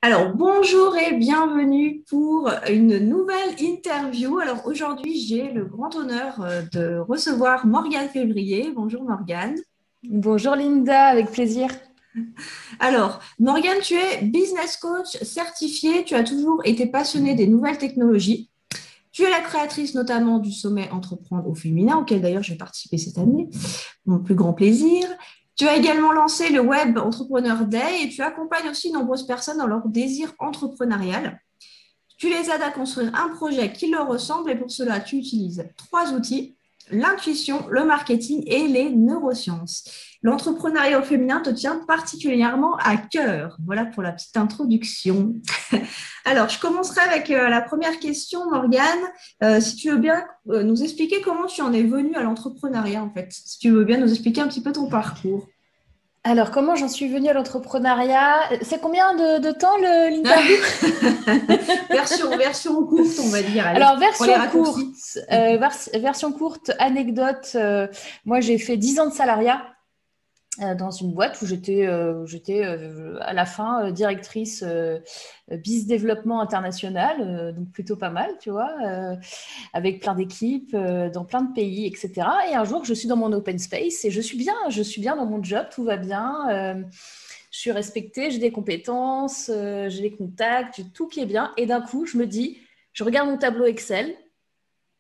Alors, bonjour et bienvenue pour une nouvelle interview. Alors, aujourd'hui, j'ai le grand honneur de recevoir Morgane Février. Bonjour Morgane. Bonjour Linda, avec plaisir. Alors, Morgane, tu es business coach certifié. Tu as toujours été passionnée des nouvelles technologies. Tu es la créatrice notamment du sommet Entreprendre au féminin, auquel d'ailleurs j'ai participé cette année, mon plus grand plaisir. Tu as également lancé le Web Entrepreneur Day et tu accompagnes aussi nombreuses personnes dans leur désir entrepreneurial. Tu les aides à construire un projet qui leur ressemble et pour cela, tu utilises trois outils, l'intuition, le marketing et les neurosciences. L'entrepreneuriat au féminin te tient particulièrement à cœur. Voilà pour la petite introduction. Alors, je commencerai avec la première question, Morgane. Si tu veux bien nous expliquer comment tu en es venue à l'entrepreneuriat, en fait. Si tu veux bien nous expliquer un petit peu ton parcours. Alors, comment j'en suis venue à l'entrepreneuriat? C'est combien de temps l'interview? version courte, on va dire. Allez, Alors, pour les version courte, raccourcis. version courte, anecdote. Moi, j'ai fait 10 ans de salariat dans une boîte où j'étais à la fin directrice business développement international, donc plutôt pas mal, tu vois, avec plein d'équipes dans plein de pays, etc. Et un jour, je suis dans mon open space et je suis bien dans mon job, tout va bien. Je suis respectée, j'ai des compétences, j'ai des contacts, j'ai tout qui est bien. Et d'un coup, je regarde mon tableau Excel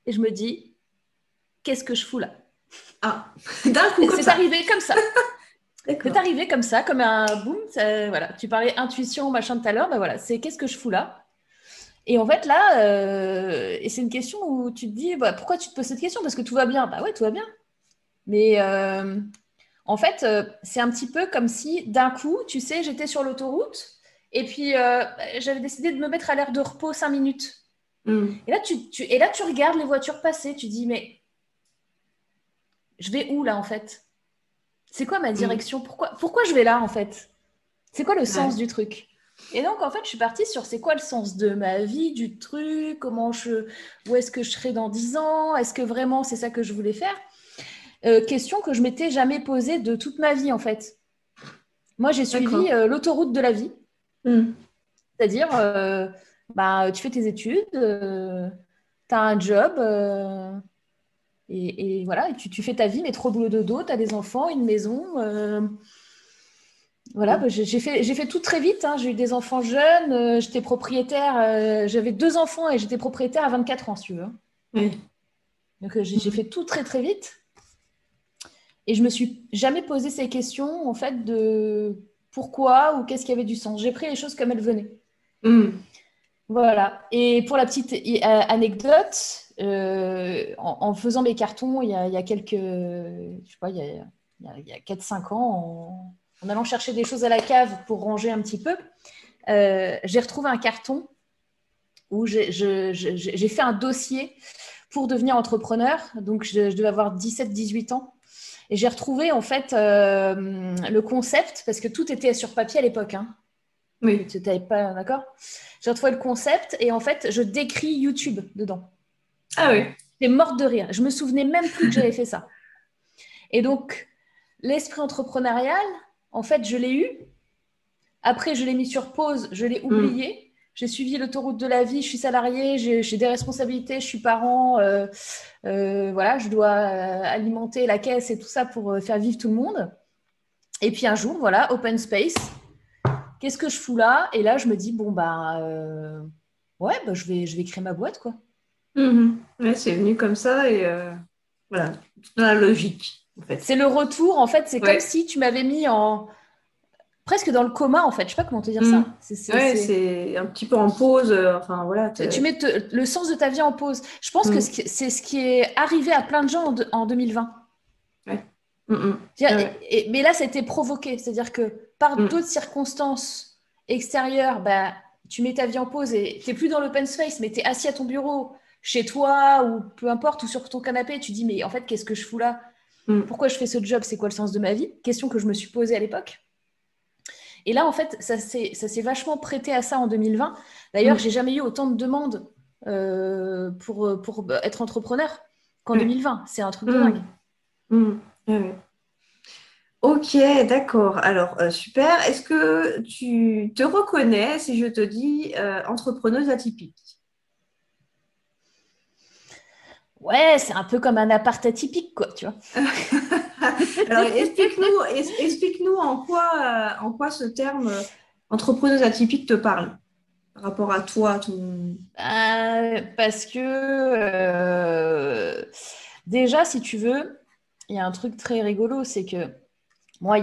et je me dis, qu'est-ce que je fous là? Ah, d'un coup, Et comme c'est ça. arrivé comme ça. C'est D'accord. arrivé comme ça, comme un boum. Voilà. Tu parlais intuition, machin tout à l'heure. Ben voilà, c'est qu'est-ce que je fous là? Et en fait, là, et c'est une question où tu te dis, bah, pourquoi tu te poses cette question? Parce que tout va bien. Bah ouais, tout va bien. Mais en fait, c'est un petit peu comme si d'un coup, tu sais, j'étais sur l'autoroute et puis j'avais décidé de me mettre à l'air de repos 5 minutes. Hmm. Et là, tu regardes les voitures passer. Tu dis, mais je vais où là, en fait? C'est quoi ma Hmm. direction? Pourquoi je vais là, en fait? C'est quoi le sens Ouais. du truc? Et donc, en fait, je suis partie sur c'est quoi le sens de ma vie, du truc, où est-ce que je serai dans 10 ans? Est-ce que vraiment c'est ça que je voulais faire? Question que je m'étais jamais posée de toute ma vie, en fait. Moi, j'ai suivi D'accord. l'autoroute de la vie, Hmm. c'est-à-dire, bah, tu fais tes études, tu as un job, et voilà, et tu fais ta vie, mais trop boulot dodo, tu as des enfants, une maison. Voilà, bah, Hmm. j'ai fait tout très vite, hein. J'ai eu des enfants jeunes, j'étais propriétaire, j'avais 2 enfants et j'étais propriétaire à 24 ans, si tu veux, hein. Oui. Donc j'ai Hmm. fait tout très très vite et je me suis jamais posé ces questions en fait de pourquoi ou qu'est-ce qui avait du sens. J'ai pris les choses comme elles venaient. Hmm. Voilà. Et pour la petite anecdote, en faisant mes cartons il y a quelques, je sais pas, il y a 4-5 ans, en allant chercher des choses à la cave pour ranger un petit peu, j'ai retrouvé un carton où j'ai fait un dossier pour devenir entrepreneur. Donc, je devais avoir 17-18 ans. Et j'ai retrouvé, en fait, le concept, parce que tout était sur papier à l'époque, hein. Oui. Tu n'avais pas, d'accord? J'ai retrouvé le concept et, en fait, je décris YouTube dedans. Ah oui. J'étais morte de rire. Je me souvenais même plus que j'avais fait ça. Et donc, l'esprit entrepreneurial, en fait, je l'ai eu. Après, je l'ai mis sur pause, je l'ai Hmm. oublié. J'ai suivi l'autoroute de la vie, je suis salariée, j'ai des responsabilités, je suis parent, voilà, je dois alimenter la caisse et tout ça pour faire vivre tout le monde. Et puis un jour, voilà, open space, qu'est-ce que je fous là? Et là, je me dis, bon, bah, ouais, bah, je vais créer ma boîte, quoi. Mhm. Ouais, c'est venu comme ça et voilà, dans la logique, en fait. C'est le retour, en fait, c'est comme Ouais. si tu m'avais mis presque dans le coma, en fait. Je sais pas comment te dire Hmm. ça. Ouais, c'est un petit peu en pause. Enfin, voilà. Tu mets le sens de ta vie en pause. Je pense que Hmm. c'est ce qui est arrivé à plein de gens en 2020. Ouais. Hmm, hmm. C'est-à-dire- Ouais, mais là, c'était provoqué. C'est-à-dire que par ouais. d'autres circonstances extérieures, bah, tu mets ta vie en pause et tu n'es plus dans l'open space, mais tu es assis à ton bureau, chez toi ou peu importe, ou sur ton canapé. Tu dis, mais en fait, qu'est-ce que je fous là? Hmm. Hmm. Pourquoi je fais ce job? C'est quoi le sens de ma vie? Question que je me suis posée à l'époque. Et là, en fait, ça s'est vachement prêté à ça en 2020. D'ailleurs, Hmm. j'ai jamais eu autant de demandes pour être entrepreneur qu'en Ouais. 2020. C'est un truc de Hmm. dingue. Hmm. Ouais, ouais. Ok, d'accord. Alors, super. Est-ce que tu te reconnais si je te dis entrepreneuse atypique? Ouais, c'est un peu comme un appart atypique, quoi, tu vois. Alors, explique-nous en quoi ce terme entrepreneuse atypique te parle par rapport à toi, ton... Parce que déjà, si tu veux, il y a un truc très rigolo, c'est que moi,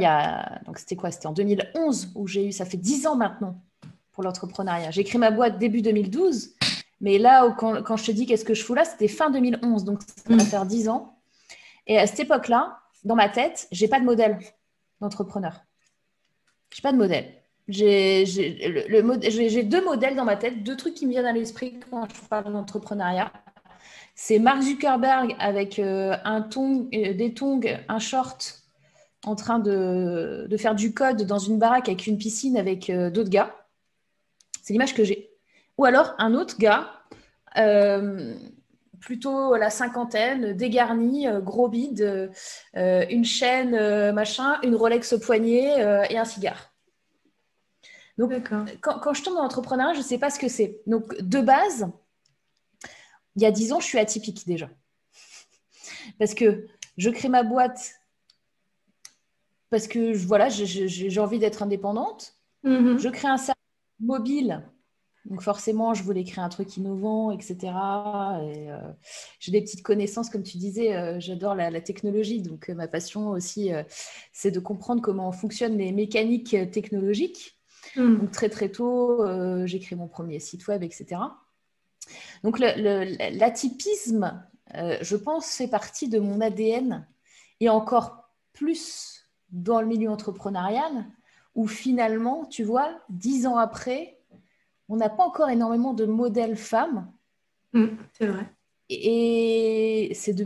donc c'était quoi? C'était en 2011 où j'ai eu, ça fait 10 ans maintenant pour l'entrepreneuriat. J'ai créé ma boîte début 2012, mais là, quand je te dis qu'est-ce que je fous là, c'était fin 2011, donc ça va Mm. faire 10 ans. Et à cette époque-là, dans ma tête, j'ai pas de modèle d'entrepreneur. J'ai pas de modèle. J'ai deux modèles dans ma tête, deux trucs qui me viennent à l'esprit quand je parle d'entrepreneuriat. C'est Mark Zuckerberg avec des tongs, un short, en train de faire du code dans une baraque avec une piscine avec d'autres gars. C'est l'image que j'ai. Ou alors un autre gars, euh, plutôt la cinquantaine, dégarni, gros bide, une chaîne, machin, une Rolex au poignet et un cigare. Donc, D'accord. quand je tombe dans l'entrepreneuriat, je ne sais pas ce que c'est. Donc, de base, il y a 10 ans, je suis atypique déjà. Parce que je crée ma boîte parce que voilà, j'ai envie d'être indépendante. Je Mhm. crée un service mobile. Donc forcément, je voulais créer un truc innovant, etc. Et, j'ai des petites connaissances, comme tu disais, j'adore la technologie. Donc ma passion aussi, c'est de comprendre comment fonctionnent les mécaniques technologiques. Mm. Donc très très tôt, j'ai créé mon premier site web, etc. Donc l'atypisme, je pense, fait partie de mon ADN et encore plus dans le milieu entrepreneurial où finalement, tu vois, 10 ans après, on n'a pas encore énormément de modèles femmes. Mm. C'est vrai. Et c'est de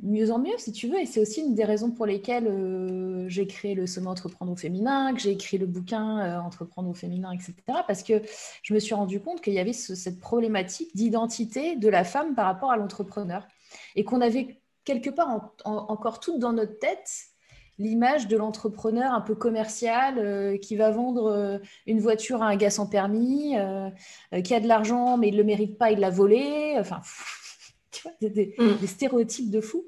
mieux en mieux, si tu veux. Et c'est aussi une des raisons pour lesquelles j'ai créé le sommet Entreprendre au féminin, que j'ai écrit le bouquin Entreprendre au féminin, etc. Parce que je me suis rendu compte qu'il y avait cette problématique d'identité de la femme par rapport à l'entrepreneur. Et qu'on avait quelque part encore toutes dans notre tête l'image de l'entrepreneur un peu commercial qui va vendre une voiture à un gars sans permis, qui a de l'argent mais il ne le mérite pas, il l'a volé. Enfin, tu vois, des Mm. stéréotypes de fou.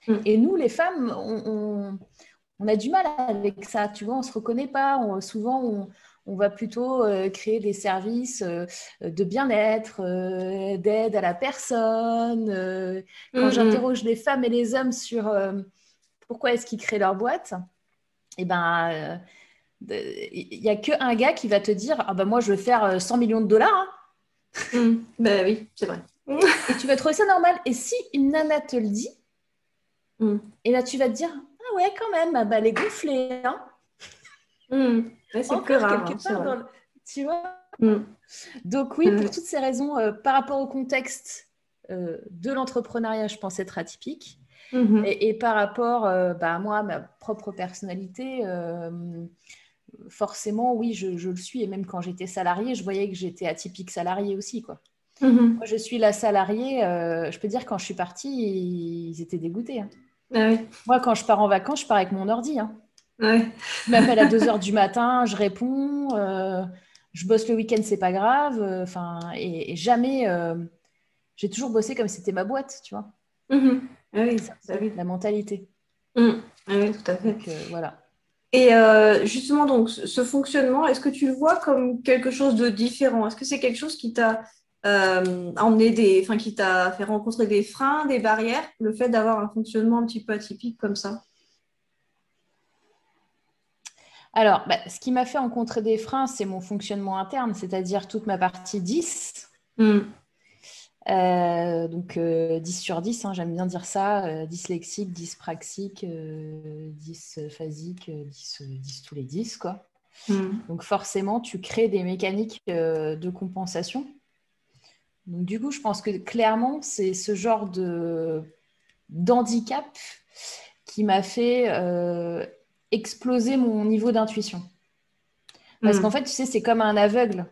Mm. Et nous, les femmes, on a du mal avec ça. Tu vois, on ne se reconnaît pas. Souvent, on va plutôt créer des services de bien-être, d'aide à la personne. Quand Mm. Mm. j'interroge les femmes et les hommes sur pourquoi est-ce qu'ils créent leur boîte, eh ben, il n'y a qu'un gars qui va te dire ah ben moi, je veux faire 100 millions de dollars. Hein. Mm. Ben oui, c'est vrai. Et tu vas trouver ça normal. Et si une nana te le dit, Mm. et là, tu vas te dire, ah ouais, quand même, ah bah, elle est gonflée, hein. Mm. Ouais, c'est plus Encore rare, quelque hein, c'est part vrai. dans le... Tu vois? Mm. Donc oui, pour Ouais. toutes ces raisons, par rapport au contexte de l'entrepreneuriat, je pense être atypique. Mhm. Et par rapport bah, à moi, ma propre personnalité, forcément, oui, je le suis. Et même quand j'étais salariée, je voyais que j'étais atypique salariée aussi, quoi. Mhm. Moi, je suis la salariée, je peux dire, quand je suis partie, ils étaient dégoûtés. Hein. Ah oui. Moi, quand je pars en vacances, je pars avec mon ordi. Hein. Ouais. Tu m'appelles à 2 heures du matin, je réponds, je bosse le week-end, c'est pas grave. Enfin, et jamais, j'ai toujours bossé comme si c'était ma boîte, tu vois. Mhm. Ah C'est oui, ça bah aussi, oui. la mentalité. Mm. Ah oui, tout à fait. Donc voilà. Et justement, donc, ce fonctionnement, est-ce que tu le vois comme quelque chose de différent? Est-ce que c'est quelque chose qui t'a emmené enfin, qui t'a fait rencontrer des freins, des barrières, le fait d'avoir un fonctionnement un petit peu atypique comme ça? Alors, bah, ce qui m'a fait rencontrer des freins, c'est mon fonctionnement interne, c'est-à-dire toute ma partie 10. Mm. Donc 10 sur 10, hein, j'aime bien dire ça, dyslexique, dyspraxique, dysphasique, 10 tous les 10, quoi. Mm. Donc forcément, tu crées des mécaniques de compensation. Donc du coup, je pense que clairement, c'est ce genre d'handicap qui m'a fait exploser mon niveau d'intuition. Parce qu'en Mm. fait, tu sais, c'est comme un aveugle.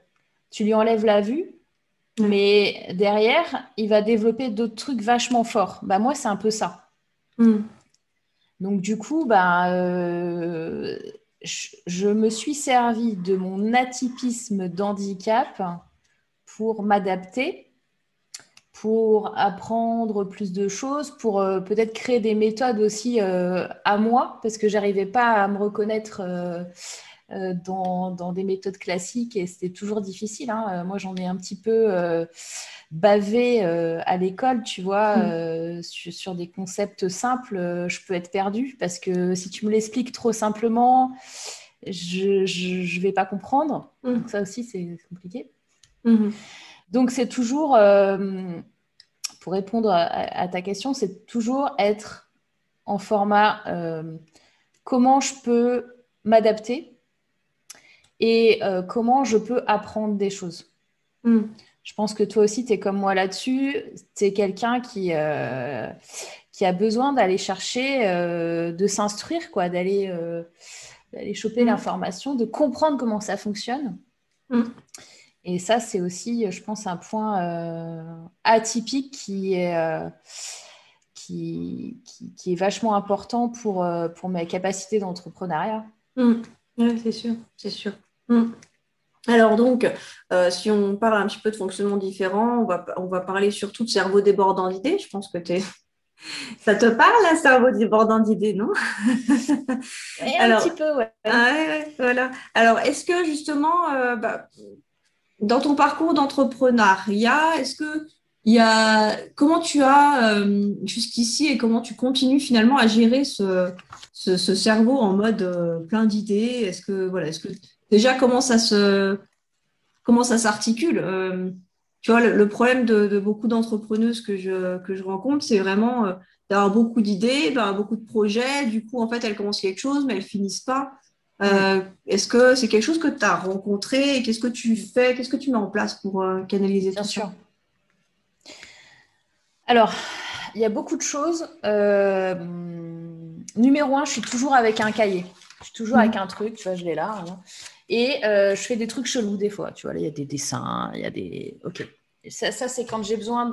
Tu lui enlèves la vue, Ouais. mais derrière, il va développer d'autres trucs vachement forts. Bah, moi, c'est un peu ça. Mm. Donc, du coup, je me suis servie de mon atypisme d'handicap pour m'adapter, pour apprendre plus de choses, pour peut-être créer des méthodes aussi à moi, parce que je n'arrivais pas à me reconnaître dans des méthodes classiques et c'était toujours difficile. Hein. Moi, j'en ai un petit peu bavé à l'école, tu vois, sur des concepts simples, je peux être perdue parce que si tu me l'expliques trop simplement, je vais pas comprendre. Donc ça aussi, c'est compliqué. Donc c'est toujours, pour répondre à ta question, c'est toujours être en format comment je peux m'adapter et comment je peux apprendre des choses. Je pense que toi aussi, tu es comme moi là-dessus. Tu es quelqu'un qui a besoin d'aller chercher, de s'instruire, quoi, d'aller choper l'information, de comprendre comment ça fonctionne. Et ça, c'est aussi, je pense, un point atypique qui est vachement important pour mes capacités d'entrepreneuriat. Oui, c'est sûr, c'est sûr. Alors donc, si on parle un petit peu de fonctionnement différent, on va parler surtout de cerveau débordant d'idées. Je pense que ça te parle, un cerveau débordant d'idées, non? Un petit peu, ouais. Ouais, voilà. Alors, est-ce que justement, dans ton parcours d'entrepreneuriat, comment tu as jusqu'ici et comment tu continues finalement à gérer ce cerveau en mode plein d'idées? Est-ce que déjà comment ça s'articule? Tu vois, le problème de beaucoup d'entrepreneuses que je rencontre, c'est vraiment d'avoir beaucoup d'idées, d'avoir beaucoup de projets. Du coup, en fait, elles commencent quelque chose, mais elles finissent pas. Est-ce que c'est quelque chose que tu as rencontré et qu'est-ce que tu fais, qu'est-ce que tu mets en place pour canaliser tout ça? Bien sûr. Alors, il y a beaucoup de choses. Numéro 1, je suis toujours avec un cahier. Je suis toujours avec un truc, tu vois, je l'ai là. Hein. Et je fais des trucs chelous des fois. Tu vois, là, il y a des dessins, il y a des... OK. Et ça c'est quand j'ai besoin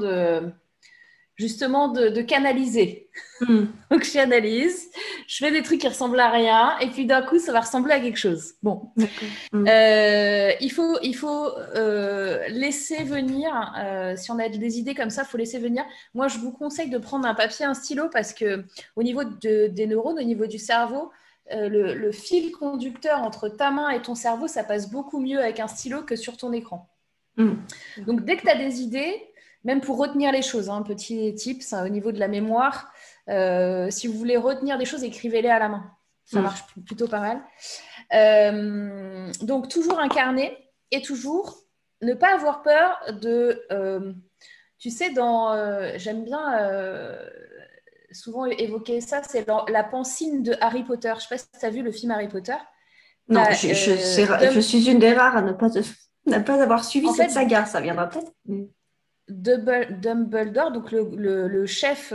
justement de canaliser. Donc, je analyse, je fais des trucs qui ressemblent à rien, et puis d'un coup, ça va ressembler à quelque chose. Bon. Il faut laisser venir, si on a des idées comme ça, il faut laisser venir. Moi, je vous conseille de prendre un papier, un stylo, parce qu'au niveau des neurones, au niveau du cerveau, le fil conducteur entre ta main et ton cerveau, ça passe beaucoup mieux avec un stylo que sur ton écran. Donc, dès que tu as des idées, même pour retenir les choses, hein, petit tips au niveau de la mémoire, si vous voulez retenir des choses, écrivez-les à la main. Ça marche plutôt pas mal. Donc, toujours un carnet et toujours ne pas avoir peur de... tu sais, j'aime bien souvent évoquer ça, c'est la pancine de Harry Potter. Je ne sais pas si tu as vu le film Harry Potter. Non, je suis une des rares à ne pas avoir suivi cette saga. Ça viendra peut-être. Dumbledore, donc le chef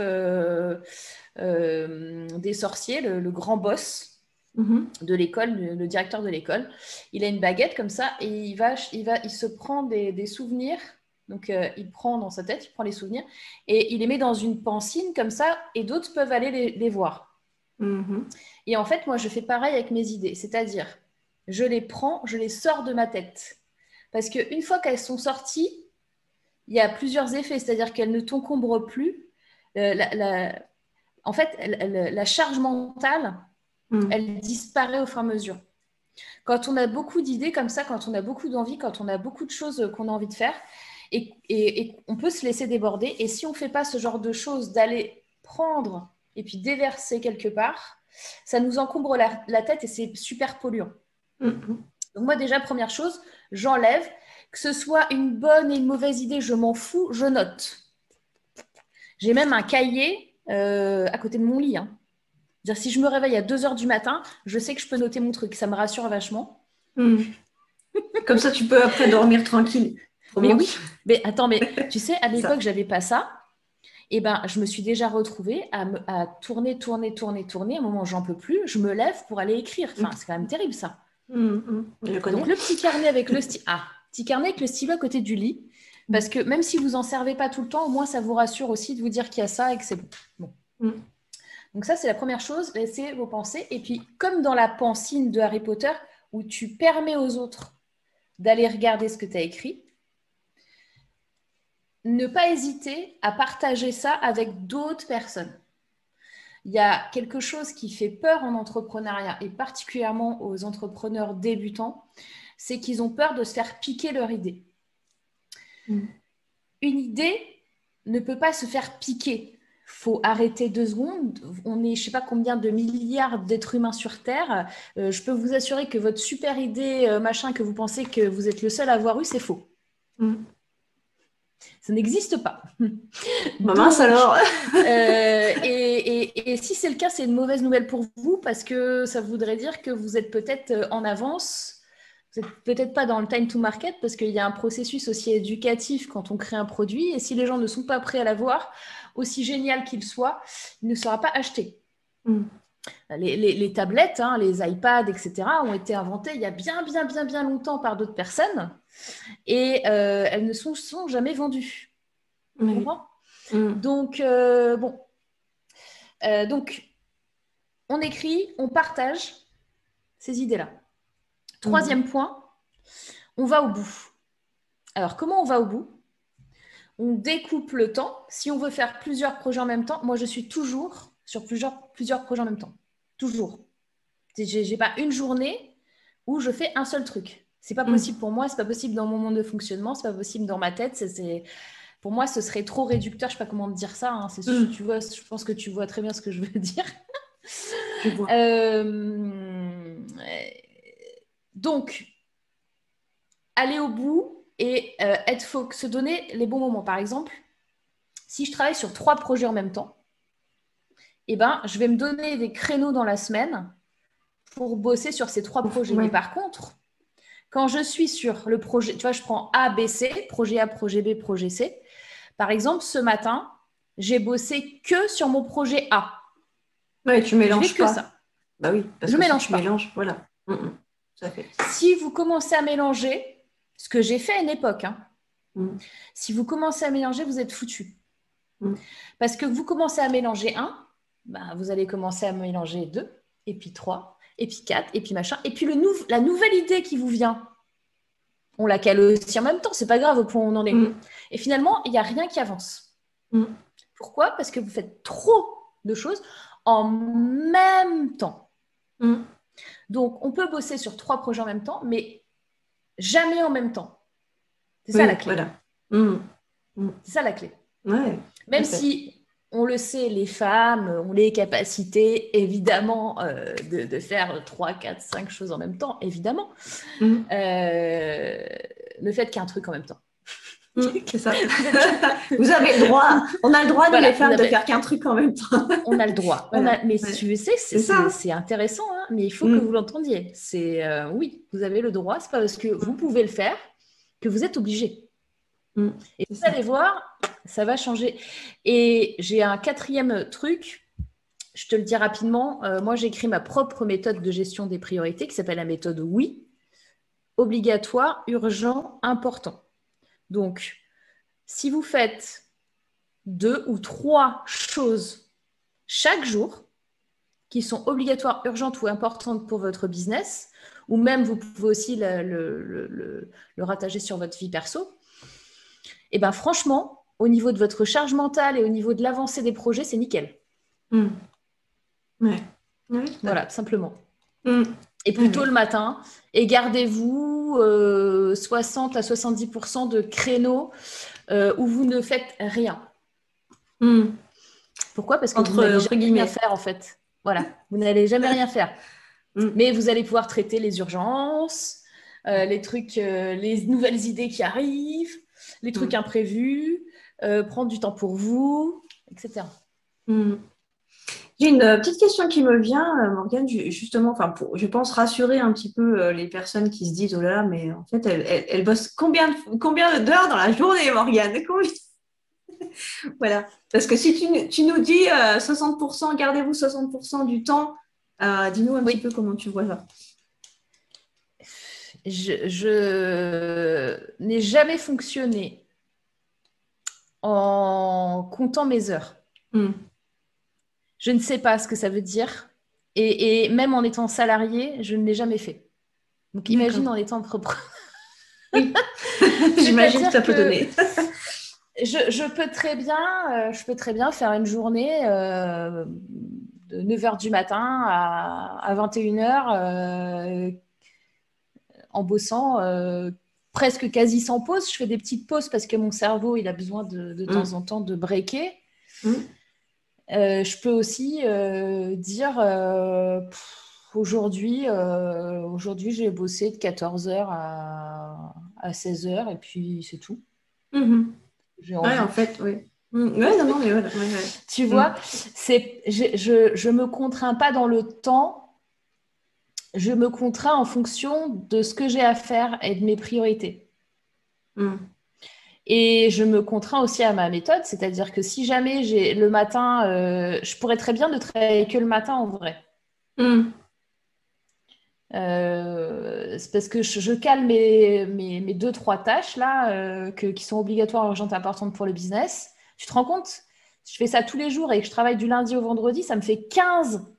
des sorciers, le grand boss de l'école, le directeur de l'école, il a une baguette comme ça et il se prend des souvenirs. Donc, il prend dans sa tête, il prend les souvenirs et il les met dans une pancine comme ça et d'autres peuvent aller les voir. Et en fait, moi, je fais pareil avec mes idées. C'est-à-dire, je les prends, je les sors de ma tête. Parce qu'une fois qu'elles sont sorties, il y a plusieurs effets. C'est-à-dire qu'elles ne t'encombrent plus. En fait, la charge mentale, elle disparaît au fur et à mesure. Quand on a beaucoup d'idées comme ça, quand on a beaucoup d'envie, quand on a beaucoup de choses qu'on a envie de faire, et on peut se laisser déborder. Et si on ne fait pas ce genre de choses, d'aller prendre et puis déverser quelque part, ça nous encombre la tête et c'est super polluant. Donc moi, déjà, première chose, j'enlève. Que ce soit une bonne et une mauvaise idée, je m'en fous, je note. J'ai même un cahier à côté de mon lit. Hein. C'est-à-dire, si je me réveille à 2h du matin, je sais que je peux noter mon truc. Ça me rassure vachement. Comme ça, tu peux après dormir tranquille. Mais oui, mais attends, mais tu sais, à l'époque, j'avais pas ça. Et ben, je me suis déjà retrouvée à tourner. À un moment, j'en peux plus. Je me lève pour aller écrire. Enfin, c'est quand même terrible, ça. Je connais. Donc, le petit carnet avec le stylo. Petit carnet avec le stylo à côté du lit. Parce que même si vous n'en servez pas tout le temps, au moins, ça vous rassure aussi de vous dire qu'il y a ça et que c'est bon. Donc Donc ça, c'est la première chose, laissez vos pensées. Et puis, comme dans la pancine de Harry Potter, où tu permets aux autres d'aller regarder ce que tu as écrit, ne pas hésiter à partager ça avec d'autres personnes. Il y a quelque chose qui fait peur en entrepreneuriat, et particulièrement aux entrepreneurs débutants, c'est qu'ils ont peur de se faire piquer leur idée. Une idée ne peut pas se faire piquer. Il faut arrêter 2 secondes. On est, je ne sais pas combien de milliards d'êtres humains sur Terre. Je peux vous assurer que votre super idée, machin, que vous pensez que vous êtes le seul à avoir eu, c'est faux. Ça n'existe pas. Mince alors. Et si c'est le cas, c'est une mauvaise nouvelle pour vous parce que ça voudrait dire que vous êtes peut-être en avance. Vous n'êtes peut-être pas dans le time to market parce qu'il y a un processus aussi éducatif quand on crée un produit. Et si les gens ne sont pas prêts à l'avoir, aussi génial qu'il soit, il ne sera pas acheté. Les tablettes, hein, les iPads, etc., ont été inventées il y a bien longtemps par d'autres personnes et elles ne sont jamais vendues. Tu comprends ? Donc, bon. Donc, on écrit, on partage ces idées-là. 3e point, on va au bout. Alors, comment on va au bout ? On découpe le temps. Si on veut faire plusieurs projets en même temps, moi, je suis toujours sur plusieurs projets en même temps. Toujours. Je n'ai pas une journée où je fais un seul truc. Ce n'est pas possible pour moi, ce n'est pas possible dans mon monde de fonctionnement, ce n'est pas possible dans ma tête. Pour moi, ce serait trop réducteur. Je ne sais pas comment te dire ça. Hein. Tu vois, je pense que tu vois très bien ce que je veux dire. Je vois. Donc, aller au bout et se donner les bons moments. Par exemple, si je travaille sur 3 projets en même temps, eh ben, je vais me donner des créneaux dans la semaine pour bosser sur ces 3 projets. Mais par contre, quand je suis sur le projet, tu vois, je prends A, B, C, projet A, projet B, projet C. Par exemple, ce matin, j'ai bossé que sur mon projet A. Oui, tu mélanges pas. Que ça. Bah oui, parce je que mélange si tu pas. mélanges, voilà. Ça fait. Si vous commencez à mélanger, ce que j'ai fait à une époque, hein, si vous commencez à mélanger, vous êtes foutu. Parce que vous commencez à mélanger 1, bah, vous allez commencer à mélanger 2, et puis 3, et puis 4, et puis machin. Et puis la nouvelle idée qui vous vient, on la cale aussi en même temps, c'est pas grave au point où on en est. Et finalement, il n'y a rien qui avance. Pourquoi ? Parce que vous faites trop de choses en même temps. Donc, on peut bosser sur 3 projets en même temps, mais jamais en même temps. C'est ça la clé. Voilà. C'est ça la clé. Ouais, même si, on le sait, les femmes ont les capacités, évidemment, de faire 3, 4, 5 choses en même temps, évidemment. Ne faites qu'un truc en même temps. C'est ça. Vous avez le droit. On a le droit, nous, les femmes, de faire qu'un truc en même temps. On a le droit. Mais si tu sais, c'est intéressant, hein, mais il faut que vous l'entendiez. Oui, vous avez le droit. C'est pas parce que vous pouvez le faire que vous êtes obligé. Et vous allez voir, ça va changer. Et j'ai un 4e truc. Je te le dis rapidement. Moi, j'ai écrit ma propre méthode de gestion des priorités qui s'appelle la méthode WOUI. Obligatoire, urgent, important. Donc, si vous faites 2 ou 3 choses chaque jour qui sont obligatoires, urgentes ou importantes pour votre business, ou même vous pouvez aussi le rattacher sur votre vie perso, et bien franchement, au niveau de votre charge mentale et au niveau de l'avancée des projets, c'est nickel. Voilà, simplement. Et plutôt le matin, et gardez-vous 60 à 70% de créneaux où vous ne faites rien. Pourquoi ? Parce que vous n'allez jamais rien faire, en fait. Voilà, vous n'allez jamais rien faire. Mais vous allez pouvoir traiter les urgences, les trucs, les nouvelles idées qui arrivent, les trucs imprévus, prendre du temps pour vous, etc. J'ai une petite question qui me vient, Morgane, justement, je pense rassurer un petit peu les personnes qui se disent, oh là là, mais en fait, elle bosse combien d'heures dans la journée, Morgane ? Voilà. Parce que si tu nous dis 60%, gardez-vous 60% du temps, dis-nous un petit peu comment tu vois ça. Je n'ai jamais fonctionné en comptant mes heures. Je ne sais pas ce que ça veut dire. Et même en étant salarié, je ne l'ai jamais fait. Donc, imagine en étant entrepreneur. Oui, j'imagine que ça peut donner. Je peux très bien faire une journée de 9h du matin à 21h en bossant presque quasi sans pause. Je fais des petites pauses parce que mon cerveau, il a besoin de temps en temps de breaker. Je peux aussi dire aujourd'hui, j'ai bossé de 14h à 16h et puis c'est tout. J'ai envie. Ouais, en fait, oui. Ouais, non, mais ouais. Tu vois, je me contrains pas dans le temps, je me contrains en fonction de ce que j'ai à faire et de mes priorités. Et je me contrains aussi à ma méthode, c'est-à-dire que si jamais j'ai le matin, je pourrais très bien ne travailler que le matin en vrai. C'est parce que je cale mes 2-3 tâches là qui sont obligatoires, urgentes, importantes pour le business. Tu te rends compte? Je fais ça tous les jours et que je travaille du lundi au vendredi, ça me fait 15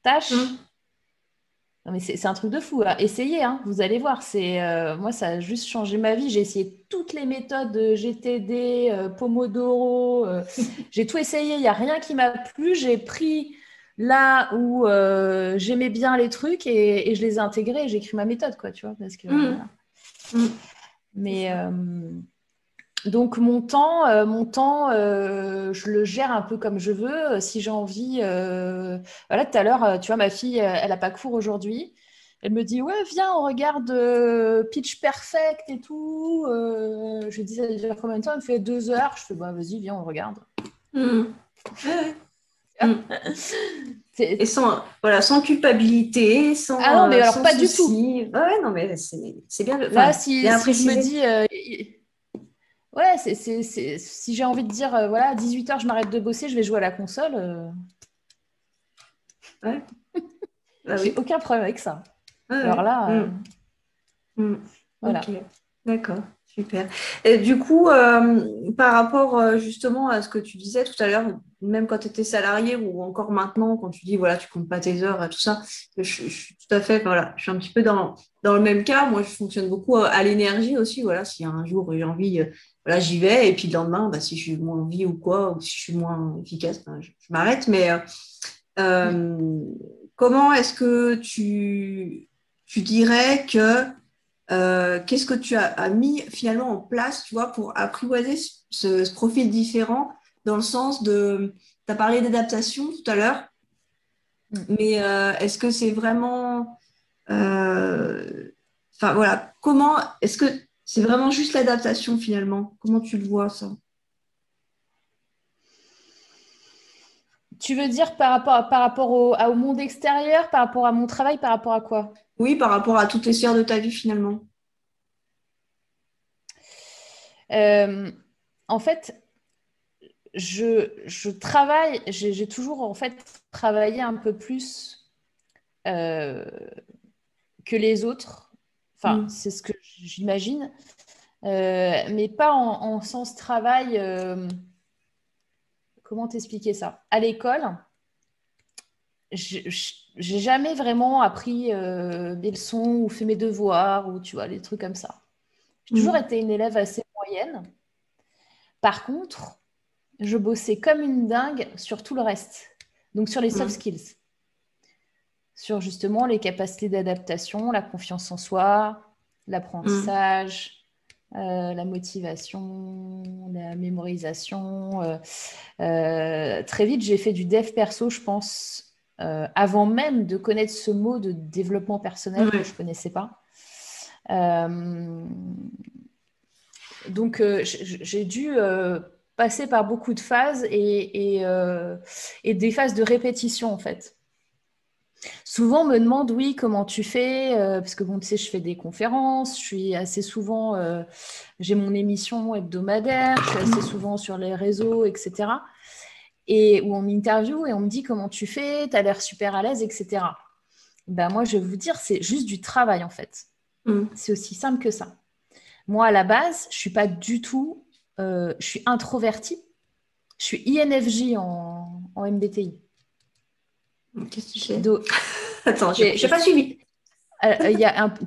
tâches. Non, mais c'est un truc de fou. Essayez, hein, vous allez voir. Moi, ça a juste changé ma vie. J'ai essayé toutes les méthodes GTD, Pomodoro. J'ai tout essayé. Il n'y a rien qui m'a plu. J'ai pris là où j'aimais bien les trucs et je les ai intégrés et j'ai écrit ma méthode, quoi, tu vois, parce que, voilà. Mais donc mon temps, je le gère un peu comme je veux. Si j'ai envie, voilà, tout à l'heure, tu vois, ma fille, elle n'a pas cours aujourd'hui. Elle me dit, ouais, viens, on regarde Pitch Perfect et tout. Je lui dis, ça dure combien de temps? Elle me fait 2 heures. Je fais, bah, vas-y, viens, on regarde. Et sans culpabilité, sans Ah non, mais alors sans pas du souci. tout. Ouais, non, mais c'est bien. Là, si je me dis, ouais, si j'ai envie de dire, voilà, à 18h, je m'arrête de bosser, je vais jouer à la console. Ouais. Bah, J'ai aucun problème avec ça. Alors ouais. là, voilà. Ok, d'accord, super. Et du coup, par rapport justement à ce que tu disais tout à l'heure, même quand tu étais salarié ou encore maintenant, quand tu dis, voilà, tu comptes pas tes heures et tout ça, je suis tout à fait, voilà, je suis un petit peu dans le même cas. Moi, je fonctionne beaucoup à l'énergie aussi. Voilà, si un jour j'ai envie, voilà, j'y vais. Et puis le lendemain, bah, si je suis moins envie ou quoi, ou si je suis moins efficace, ben, je m'arrête. Mais comment est-ce que tu dirais que qu'est-ce que tu as mis finalement en place, tu vois, pour apprivoiser ce profil différent dans le sens de, tu as parlé d'adaptation tout à l'heure, mais est-ce que c'est vraiment, enfin voilà, comment, est-ce que c'est vraiment juste l'adaptation finalement? Comment tu le vois ça? Tu veux dire par rapport au monde extérieur, par rapport à mon travail, par rapport à quoi? Oui, par rapport à toutes les sphères de ta vie finalement. En fait, je travaille, j'ai toujours en fait travaillé un peu plus que les autres. Enfin, c'est ce que j'imagine, mais pas en sens travail. Comment t'expliquer ça? À l'école, j'ai jamais vraiment appris des leçons ou fait mes devoirs ou tu vois, des trucs comme ça. J'ai toujours été une élève assez moyenne. Par contre, je bossais comme une dingue sur tout le reste. Donc sur les soft skills, sur justement les capacités d'adaptation, la confiance en soi, l'apprentissage, la motivation, la mémorisation. Très vite, j'ai fait du dev perso, je pense, avant même de connaître ce mot de développement personnel que je ne connaissais pas. Donc, j'ai dû passer par beaucoup de phases et des phases de répétition, en fait. Souvent, on me demande, oui, comment tu fais parce que, bon, tu sais, je fais des conférences, je suis assez souvent, j'ai mon émission hebdomadaire, je suis assez souvent sur les réseaux, etc. Et où on m'interviewe et on me dit, comment tu fais? Tu as l'air super à l'aise, etc. Ben, moi, je vais vous dire, c'est juste du travail, en fait. C'est aussi simple que ça. Moi, à la base, je suis pas du tout... je suis introvertie. Je suis INFJ en MBTI. Qu'est-ce que tu fais? Donc, Attends, je n'ai pas suivi.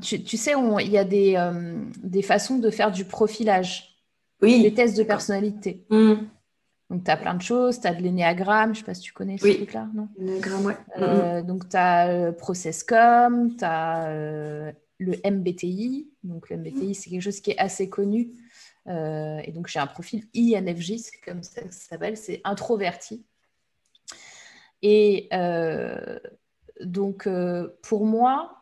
tu sais, il y a des façons de faire du profilage, Oui. des tests de personnalité. Donc, tu as plein de choses. Tu as de l'énéagramme. Je ne sais pas si tu connais ce truc-là, non? L'énéagramme, ouais. Donc, tu as ProcessCom, tu as le MBTI. Donc, le MBTI, c'est quelque chose qui est assez connu. Et donc, j'ai un profil INFJ, c'est comme ça que ça s'appelle, c'est introverti. Et donc, pour moi,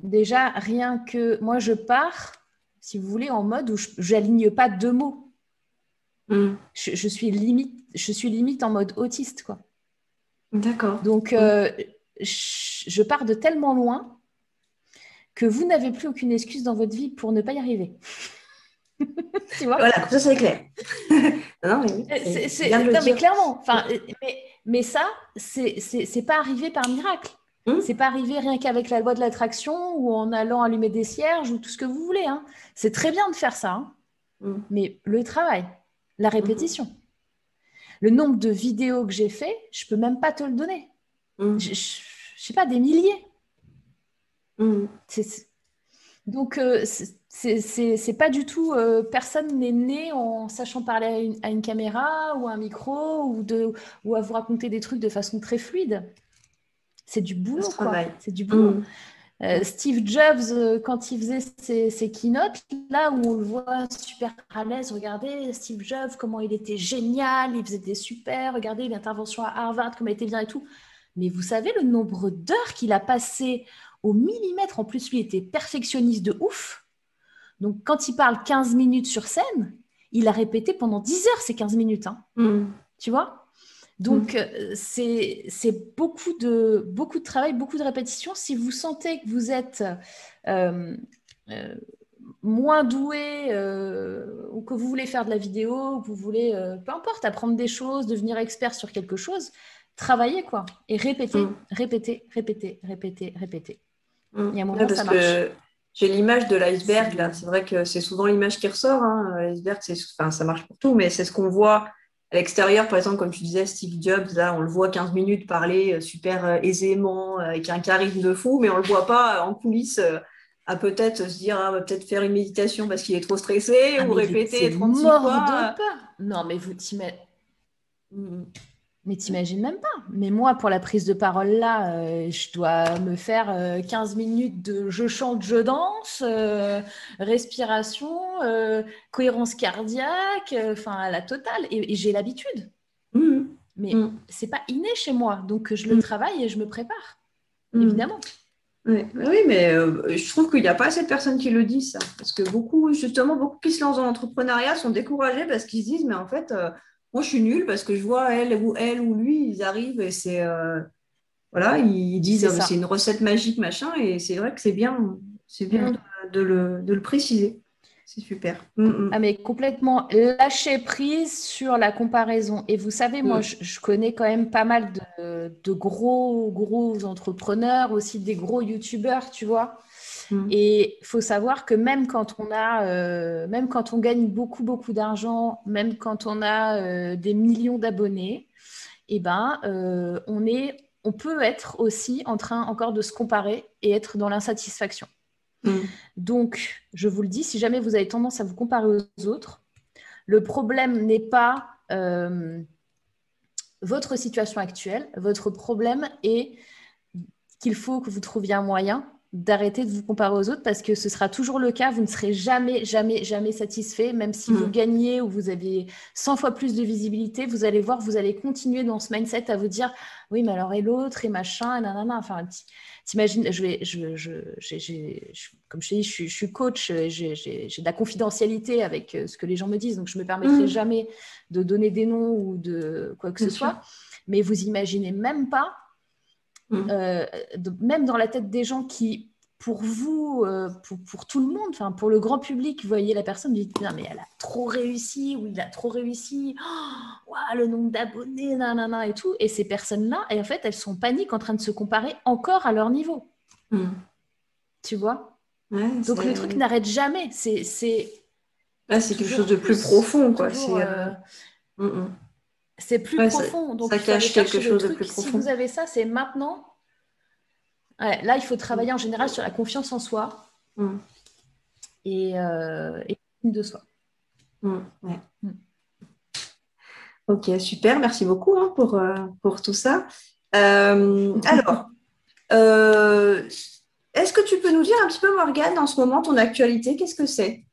déjà, rien que moi, je pars, si vous voulez, en mode où je n'aligne pas deux mots. Je suis limite en mode autiste, quoi. D'accord. Donc, je pars de tellement loin que vous n'avez plus aucune excuse dans votre vie pour ne pas y arriver. Tu vois? Voilà, comme ça, c'est clair. Non, mais clairement. Enfin, mais ça, c'est pas arrivé par miracle. C'est pas arrivé rien qu'avec la loi de l'attraction ou en allant allumer des cierges ou tout ce que vous voulez. Hein. C'est très bien de faire ça. Hein. Mais le travail, la répétition, le nombre de vidéos que j'ai fait, je peux même pas te le donner. Je sais pas, des milliers. Donc, c'est pas du tout... personne n'est né en sachant parler à une caméra ou à un micro ou à vous raconter des trucs de façon très fluide. C'est du boulot, quoi. C'est du boulot. Steve Jobs, quand il faisait ses keynotes, là où on le voit super à l'aise, regardez, Steve Jobs, comment il était génial, il faisait des super, regardez l'intervention à Harvard, comment il était bien et tout. Mais vous savez le nombre d'heures qu'il a passé au millimètre, en plus lui était perfectionniste de ouf. Donc quand il parle 15 minutes sur scène, il a répété pendant 10 heures ces 15 minutes. Hein. Tu vois ? Donc c'est beaucoup de travail, beaucoup de répétitions. Si vous sentez que vous êtes moins doué ou que vous voulez faire de la vidéo, que vous voulez, peu importe, apprendre des choses, devenir expert sur quelque chose, travaillez quoi. Et répétez. Il y a un moment, ça marche. J'ai l'image de l'iceberg, là. C'est vrai que c'est souvent l'image qui ressort. Hein. L'iceberg, ça marche pour tout, mais c'est ce qu'on voit à l'extérieur. Par exemple, comme tu disais, Steve Jobs, là, on le voit 15 minutes parler super aisément, avec un charisme de fou, mais on ne le voit pas en coulisses à peut-être se dire, va peut-être faire une méditation parce qu'il est trop stressé ou répéter 36 mort fois. De peur. Non, mais vous t'imaginez... Mais t'imagines même pas. Mais moi, pour la prise de parole là, je dois me faire 15 minutes de je chante, je danse, respiration, cohérence cardiaque, enfin la totale. Et j'ai l'habitude. Mais c'est pas inné chez moi. Donc je le travaille et je me prépare. Évidemment. Oui, mais je trouve qu'il n'y a pas assez de personnes qui le disent, ça. Parce que beaucoup qui se lancent dans l'entrepreneuriat sont découragés parce qu'ils se disent, mais en fait... moi, je suis nulle parce que je vois elle ou lui, ils arrivent et c'est voilà, ils disent c'est une recette magique, machin, et c'est vrai que c'est bien de le préciser. C'est super. Ah, mais complètement lâcher prise sur la comparaison. Et vous savez, moi, je connais quand même pas mal de gros entrepreneurs, aussi des gros youtubeurs, tu vois. Et il faut savoir que même quand on gagne beaucoup d'argent, même quand on a des millions d'abonnés, eh ben, on peut être aussi en train encore de se comparer et être dans l'insatisfaction. Donc, je vous le dis, si jamais vous avez tendance à vous comparer aux autres, le problème n'est pas votre situation actuelle. Votre problème est qu'il faut que vous trouviez un moyen d'arrêter de vous comparer aux autres parce que ce sera toujours le cas. Vous ne serez jamais satisfait, même si vous gagnez ou vous avez 100 fois plus de visibilité. Vous allez voir, vous allez continuer dans ce mindset à vous dire oui, mais alors et l'autre et machin, et nanana. Enfin, t'imagines, comme je te dis, je suis coach, j'ai de la confidentialité avec ce que les gens me disent, donc je ne me permettrai jamais de donner des noms ou de quoi que ce soit. Mais vous imaginez même pas. Même dans la tête des gens qui, pour vous, pour tout le monde, enfin pour le grand public, vous voyez la personne, vous dites non mais elle a trop réussi ou il a trop réussi, le nombre d'abonnés, nanana et tout, et ces personnes-là, et en fait elles sont en panique en train de se comparer encore à leur niveau. Tu vois? Donc le truc n'arrête jamais. C'est quelque chose de plus profond, quoi. c'est plus profond. Donc, ça il faut aller cache chercher quelque chose le de truc. plus Si profond. vous avez ça, c'est maintenant. Ouais, là, il faut travailler en général sur la confiance en soi et l'estime de soi. Ouais. Mm. Ok, super, merci beaucoup pour tout ça. Alors, est-ce que tu peux nous dire un petit peu, Morgane, en ce moment, ton actualité, qu'est-ce que c'est?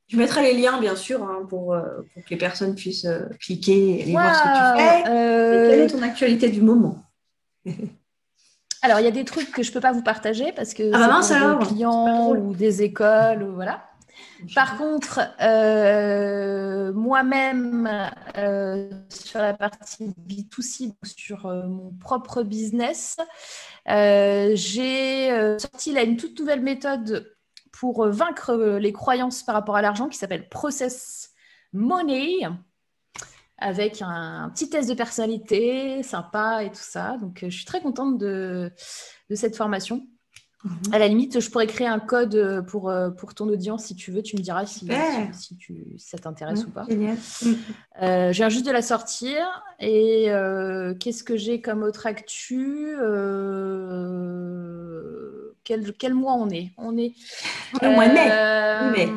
Je mettrai les liens, bien sûr, pour que les personnes puissent cliquer et aller voir ce que tu Waouh, fais. Mais quelle est ton actualité du moment? alors, il y a des trucs que je ne peux pas vous partager parce que Ah bah c'est mince pour des alors, c'est pas clients drôle. ou des écoles, voilà. Par contre, moi-même, sur la partie B2C, donc sur mon propre business, j'ai sorti là une toute nouvelle méthode pour vaincre les croyances par rapport à l'argent qui s'appelle Process Money, avec un petit test de personnalité sympa et tout ça. Donc, je suis très contente de cette formation. À la limite, je pourrais créer un code pour ton audience si tu veux. Tu me diras si ça t'intéresse ou pas. Génial. Je viens juste de la sortir. Et qu'est-ce que j'ai comme autre actu quel mois on est? On est Le mois de mai.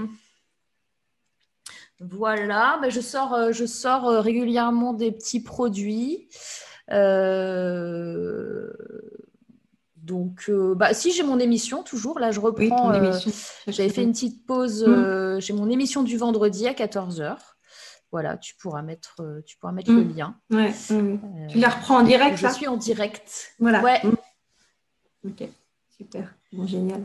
Voilà, je sors régulièrement des petits produits. Donc, si j'ai mon émission toujours, là je Oui, reprends. ton émission. J'avais fait une petite pause. J'ai mon émission du vendredi à 14h. Voilà, tu pourras mettre le lien. Ouais, tu la reprends en direct, je suis en direct. Voilà. Ouais. Ok, super. Bon, génial.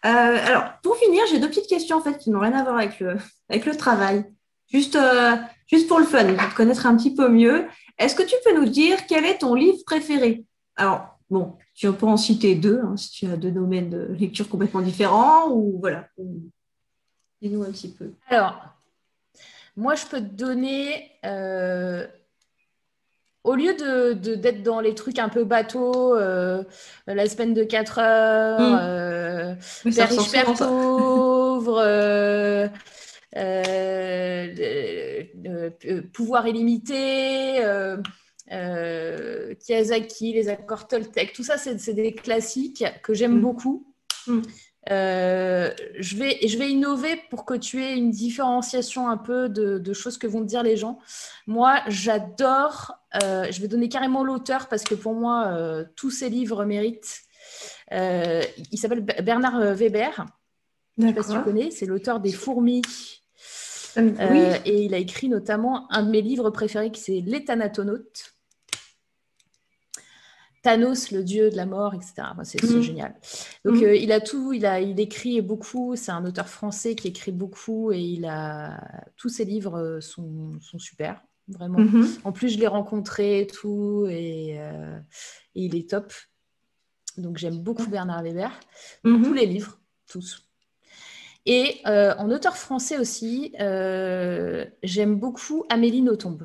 Alors, pour finir, j'ai deux petites questions en fait qui n'ont rien à voir avec le travail. Juste pour le fun, pour te connaître un petit peu mieux. Est-ce que tu peux nous dire quel est ton livre préféré? Alors, bon, tu peux en citer deux, si tu as deux domaines de lecture complètement différents, ou voilà. Dis-nous un petit peu. Alors, moi, je peux te donner, au lieu d'être dans les trucs un peu bateau, la semaine de 4 heures, père riche, père pauvre, pouvoir illimité, Kiyosaki, les accords Toltec, tout ça, c'est des classiques que j'aime beaucoup. Je vais innover pour que tu aies une différenciation un peu de choses que vont te dire les gens. Moi, j'adore, je vais donner carrément l'auteur parce que pour moi, tous ces livres méritent. Il s'appelle Bernard Weber. Je ne sais pas si tu connais, c'est l'auteur des Fourmis. Oui. Et il a écrit notamment un de mes livres préférés qui c'est Les Thanatonautes. Thanos, le dieu de la mort, etc. C'est génial. Donc, il écrit beaucoup. C'est un auteur français qui écrit beaucoup et tous ses livres sont super, vraiment. En plus, je l'ai rencontré et tout et il est top. Donc, j'aime beaucoup Bernard Weber. Tous les livres, tous. Et en auteur français aussi, j'aime beaucoup Amélie Nothomb.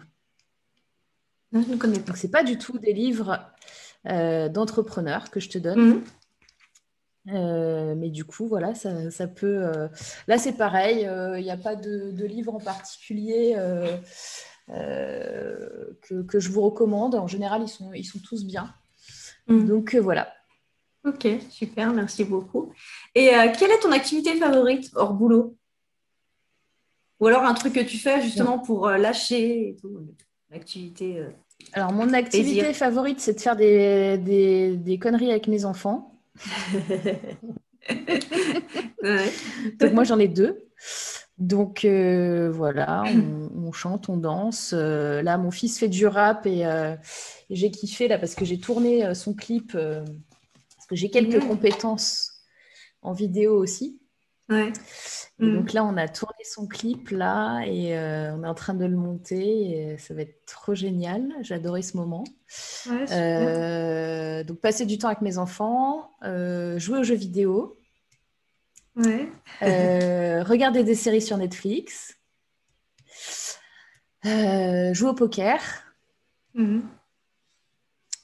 Je ne connais pas. Donc, c'est pas du tout des livres d'entrepreneurs que je te donne. Mais du coup, voilà, ça peut... Là, c'est pareil, il n'y a pas de livre en particulier que je vous recommande. En général, ils sont tous bien. Donc, voilà. Ok, super, merci beaucoup. Et quelle est ton activité favorite hors boulot? Ou alors un truc que tu fais justement pour lâcher et tout, l'activité. Alors, mon activité favorite, c'est de faire des conneries avec mes enfants. Donc, moi, j'en ai deux. Donc, voilà, on chante, on danse. Là, mon fils fait du rap et j'ai kiffé là parce que j'ai tourné son clip parce que j'ai quelques compétences en vidéo aussi. Ouais. Et donc là, on a tourné son clip là et on est en train de le monter et ça va être trop génial. J'ai adoré ce moment. Ouais, donc passer du temps avec mes enfants, jouer aux jeux vidéo, regarder des séries sur Netflix, jouer au poker.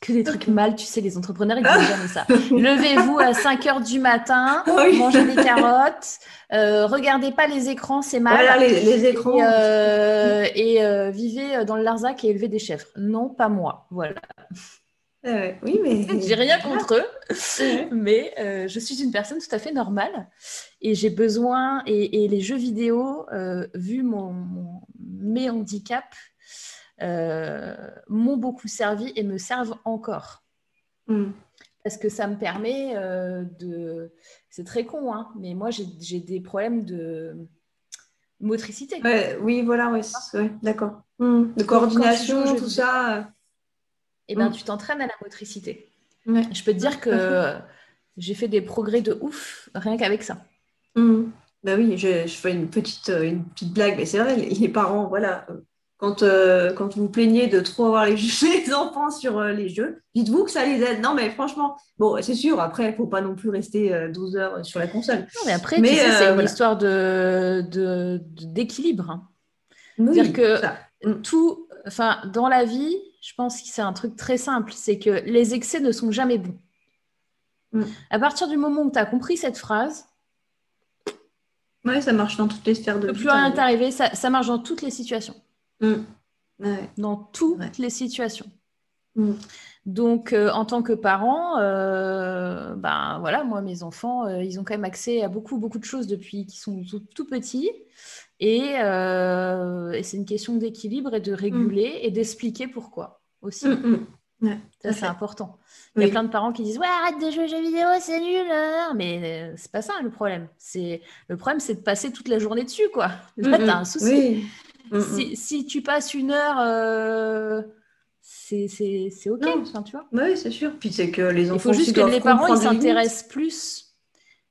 Que des trucs mal, tu sais, les entrepreneurs, ils disent jamais ça. Levez-vous à 5 heures du matin, mangez des carottes, regardez pas les écrans, c'est mal. Voilà, les écrans. Et vivez dans le Larzac et élevez des chèvres. Non, pas moi. Voilà. Oui, mais... J'ai rien contre eux, mais je suis une personne tout à fait normale. Et j'ai besoin, et les jeux vidéo, vu mes handicaps, m'ont beaucoup servi et me servent encore. Parce que ça me permet de... C'est très con, hein, mais moi, j'ai des problèmes de motricité. Oui, voilà, d'accord. De coordination, tout ça. Eh ben, tu t'entraînes à la motricité. Ouais. Je peux te dire que j'ai fait des progrès de ouf, rien qu'avec ça. Bah oui, je fais une petite blague, mais c'est vrai, les parents, voilà... Quand vous vous plaignez de trop avoir les enfants sur les jeux, dites-vous que ça les aide. Non, mais franchement, bon, c'est sûr, après, il ne faut pas non plus rester 12 heures sur la console. Non, mais après, tu sais, c'est une histoire d'équilibre. Hein. Oui, c'est-à-dire que dans la vie, je pense que c'est un truc très simple, c'est que les excès ne sont jamais bons. À partir du moment où tu as compris cette phrase, ça marche dans toutes les sphères de vie. Plus rien t'arriver, ça marche dans toutes les situations. Dans toutes les situations. Donc, en tant que parent, moi, mes enfants, ils ont quand même accès à beaucoup, beaucoup de choses depuis qu'ils sont tout petits. Et c'est une question d'équilibre et de réguler et d'expliquer pourquoi aussi. Ça, c'est important. Il y a plein de parents qui disent « Ouais, arrête de jouer aux jeux vidéo, c'est nul !» Mais c'est pas ça le problème. Le problème, c'est de passer toute la journée dessus, quoi. Là, t'as un souci. Si tu passes 1 heure, c'est OK, tu vois. Oui, c'est sûr. Puis c'est que les enfants, il faut juste que les parents ils s'intéressent plus.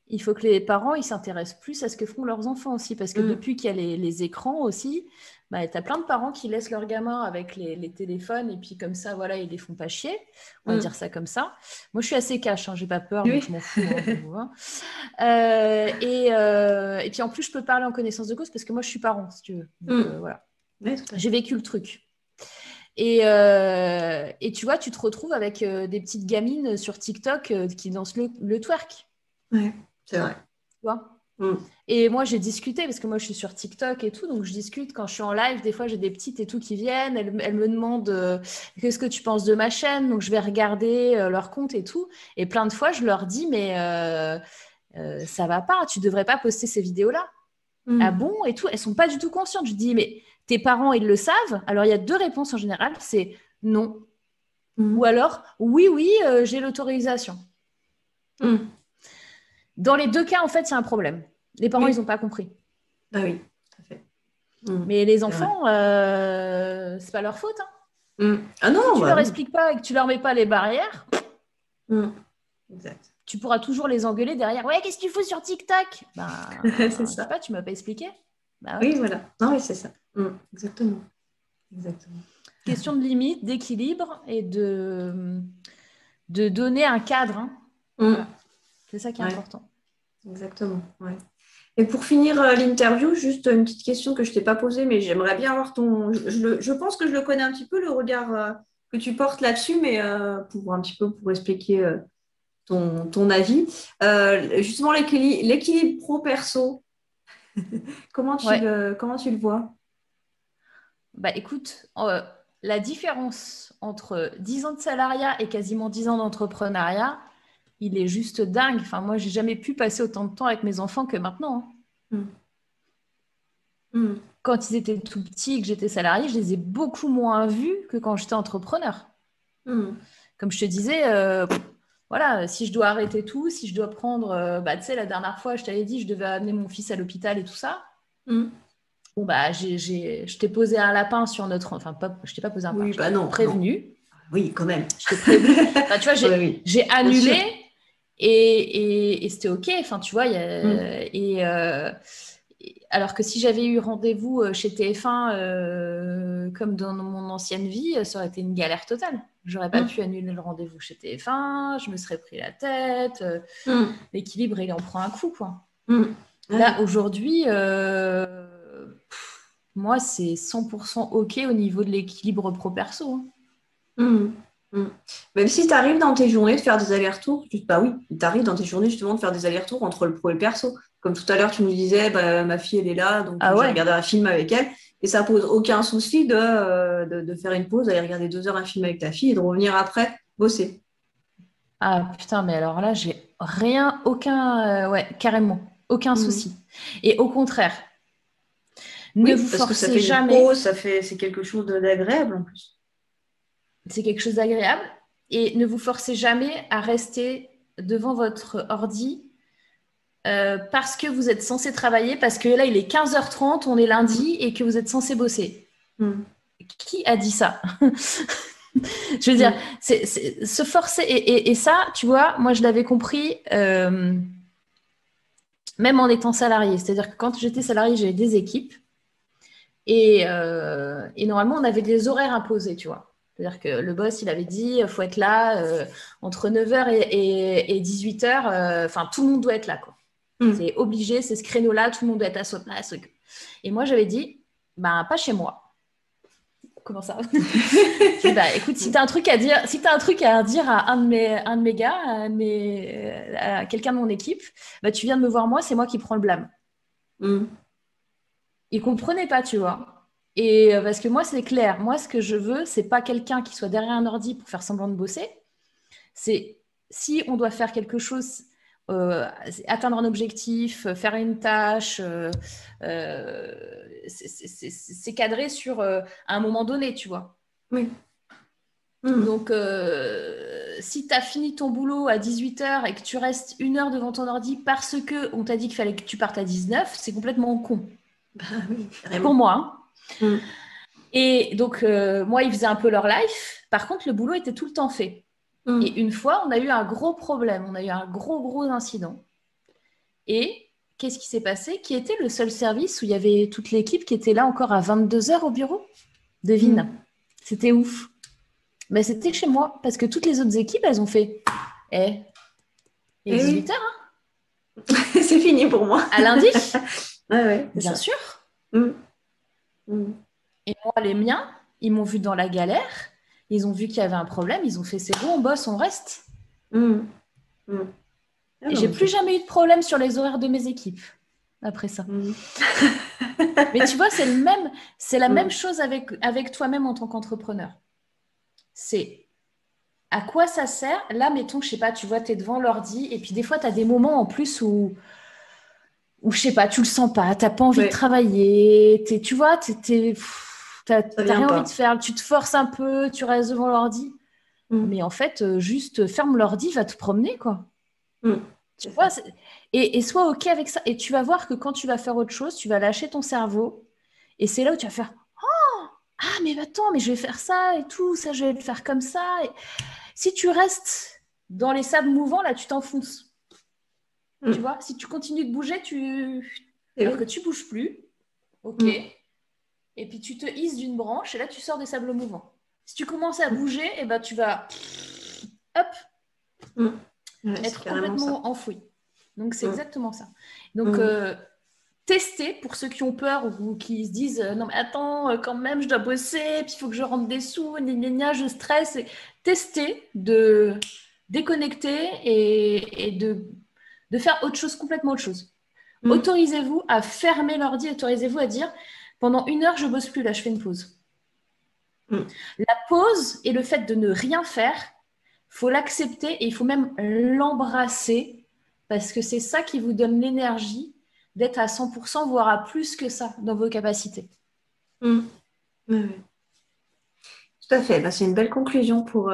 Il faut que les parents ils s'intéressent plus à ce que font leurs enfants aussi, parce que depuis qu'il y a les écrans aussi, tu as plein de parents qui laissent leurs gamins avec les téléphones et puis comme ça, voilà, ils les font pas chier. On va dire ça comme ça. Moi, je suis assez cash, hein, j'ai pas peur, donc je m'en fous. Et puis en plus, je peux parler en connaissance de cause parce que moi, je suis parent, si tu veux. Donc, voilà. J'ai vécu le truc. Et tu vois, tu te retrouves avec des petites gamines sur TikTok qui dansent le twerk. Ouais, c'est vrai. Tu vois. Et moi, j'ai discuté, parce que moi, je suis sur TikTok et tout, donc je discute quand je suis en live. Des fois, j'ai des petites et tout qui viennent. Elles me demandent qu'est-ce que tu penses de ma chaîne. Donc, je vais regarder leur compte et tout. Et plein de fois, je leur dis, mais ça va pas, tu devrais pas poster ces vidéos-là. Ah bon? Et tout. Elles sont pas du tout conscientes. Je dis, mais tes parents, ils le savent. Alors, il y a 2 réponses en général. C'est non. Ou alors, oui, j'ai l'autorisation. Dans les 2 cas, en fait, il y a un problème. Les parents, ils n'ont pas compris. Ah oui, tout à fait. Mais les enfants, c'est pas leur faute. Ah non, si tu leur expliques pas et que tu leur mets pas les barrières, exact. Tu pourras toujours les engueuler derrière. Ouais, qu'est-ce que tu fous sur TikTok? C'est ça. Je sais pas, tu m'as pas expliqué. Oui, voilà. Non, oui, c'est ça. Exactement. Question de limite, d'équilibre et de donner un cadre. Voilà. C'est ça qui est important. Exactement. Ouais. Et pour finir l'interview, juste une petite question que je ne t'ai pas posée, mais j'aimerais bien avoir ton... Je pense que je le connais un petit peu, le regard que tu portes là-dessus, mais pour expliquer ton avis. Justement, l'équilibre pro-perso, comment tu le vois? Écoute, la différence entre 10 ans de salariat et quasiment 10 ans d'entrepreneuriat, il est juste dingue. Enfin, moi, j'ai jamais pu passer autant de temps avec mes enfants que maintenant. Quand ils étaient tout petits et que j'étais salariée, je les ai beaucoup moins vus que quand j'étais entrepreneur. Comme je te disais, voilà, si je dois arrêter tout, si je dois prendre... tu sais, la dernière fois, je t'avais dit, je devais amener mon fils à l'hôpital et tout ça. Bon, je t'ai posé un lapin sur notre... Enfin, je t'ai pas posé un lapin, je t'ai prévenu. Non. Oui, quand même. Je t'ai prévenu. Enfin, tu vois, j'ai annulé et c'était OK. Enfin, tu vois, alors que si j'avais eu rendez-vous chez TF1 comme dans mon ancienne vie, ça aurait été une galère totale. J'aurais pas pu annuler le rendez-vous chez TF1, je me serais pris la tête. L'équilibre, il en prend un coup, quoi. Là, aujourd'hui, moi, c'est 100% OK au niveau de l'équilibre pro-perso. Mm. Même si tu arrives dans tes journées de faire des allers-retours, bah oui, tu arrives dans tes journées justement de faire des allers-retours entre le pro et le perso. Comme tout à l'heure, tu nous disais, bah, ma fille, elle est là, donc Ah j'ai ouais. regardé un film avec elle. Et ça pose aucun souci de faire une pause, aller regarder 2 heures un film avec ta fille et de revenir après bosser. Ah putain, mais alors là, j'ai rien, aucun, ouais, carrément, aucun Mm. souci. Et au contraire, ne Oui, vous parce que ça forcez fait une jamais, pause, c'est quelque chose d'agréable en plus. c'est quelque chose d'agréable, et ne vous forcez jamais à rester devant votre ordi parce que vous êtes censé travailler, parce que là, il est 15h30, on est lundi, et que vous êtes censé bosser. Mm. Qui a dit ça? Je veux dire, Mm. c'est se forcer, et ça, tu vois, moi, je l'avais compris même en étant salarié. C'est-à-dire que quand j'étais salarié, j'avais des équipes, et normalement, on avait des horaires imposés, tu vois. C'est-à-dire que le boss, il avait dit, il faut être là entre 9h et 18h. Enfin, tout le monde doit être là, quoi. Mm. C'est obligé, c'est ce créneau-là, tout le monde doit être à sa place. Et moi, j'avais dit, ben, pas chez moi. Comment ça? Je dis, bah, écoute, si tu as un truc à dire, si tu un truc à dire à un de mes gars, à quelqu'un de mon équipe, bah, tu viens de me voir moi, c'est moi qui prends le blâme. Mm. Ils comprenaient pas, tu vois. Et parce que moi, c'est clair. Moi, ce que je veux, c'est pas quelqu'un qui soit derrière un ordi pour faire semblant de bosser. C'est si on doit faire quelque chose, atteindre un objectif, faire une tâche, c'est cadré sur un moment donné, tu vois. Oui. Mm. Donc, si tu as fini ton boulot à 18h et que tu restes 1 heure devant ton ordi parce qu'on t'a dit qu'il fallait que tu partes à 19, c'est complètement con. Bah oui, Pour carrément. moi, hein. Mm. Et donc, moi, ils faisaient un peu leur life. Par contre, le boulot était tout le temps fait. Mm. Et une fois, on a eu un gros problème. On a eu un gros incident. Et qu'est-ce qui s'est passé? Qui était le seul service où il y avait toute l'équipe qui était là encore à 22h au bureau? Devine. Mm. C'était ouf. Mais c'était chez moi. Parce que toutes les autres équipes, elles ont fait Eh, il est Eh 18h, oui, hein? c'est fini pour moi. À lundi? Ouais, ouais, c'est Bien ça. sûr. Mm. Mm. Et moi, les miens, ils m'ont vu dans la galère. Ils ont vu qu'il y avait un problème. Ils ont fait c'est bon, on bosse, on reste. Mm. Mm. Ah Et non, j'ai mais plus jamais eu de problème sur les horaires de mes équipes après ça. Mm. Mais tu vois, c'est la même Mm. chose avec toi-même en tant qu'entrepreneur. C'est à quoi ça sert? Là, mettons, je sais pas, tu vois, tu es devant l'ordi et puis des fois, tu as des moments en plus où je sais pas, tu le sens pas, tu n'as pas envie de Ouais, travailler, tu vois, t'as ça vient rien envie de pas. faire, tu te forces un peu, tu restes devant l'ordi. Mm. Mais en fait, juste ferme l'ordi, va te promener, quoi. Mm. Tu C'est vois, ça. et sois OK avec ça. Et tu vas voir que quand tu vas faire autre chose, tu vas lâcher ton cerveau. Et c'est là où tu vas faire Ah, mais attends, mais je vais faire ça et tout, ça, je vais le faire comme ça. Et si tu restes dans les sables mouvants, là, tu t'enfonces. Tu Mm. vois, si tu continues de bouger, Et alors que oui. tu bouges plus, OK. Mm. Et puis tu te hisses d'une branche et là, tu sors des sables mouvants. Si tu commences à bouger, et ben, tu vas hop, Mm. Ouais, c'est être carrément ça. complètement enfoui. Donc, c'est Mm. exactement ça. Donc, Mm. tester pour ceux qui ont peur ou qui se disent non mais attends quand même je dois bosser puis il faut que je rentre des sous je stresse tester de déconnecter et de faire autre chose, complètement autre chose. Mm. Autorisez-vous à fermer l'ordi, autorisez-vous à dire pendant 1 heure je bosse plus, là je fais une pause. Mm. La pause et le fait de ne rien faire, faut l'accepter et il faut même l'embrasser parce que c'est ça qui vous donne l'énergie d'être à 100%, voire à plus que ça dans vos capacités. Mm. Ouais, ouais. Tout à fait. Bah, c'est une belle conclusion pour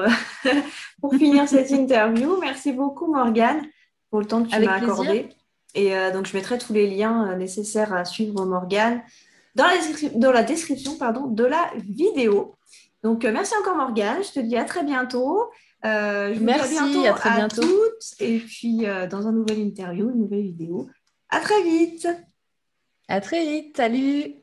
finir cette interview. Merci beaucoup, Morgane, pour le temps que tu m'as Avec plaisir. accordé. Et donc, je mettrai tous les liens nécessaires à suivre Morgane dans la description pardon, de la vidéo. Donc, merci encore, Morgane. Je te dis à très bientôt. Je vous dis à Merci, bientôt à très à bientôt. toutes. Et puis, dans un nouvel interview, une nouvelle vidéo. À très vite. À très vite, salut.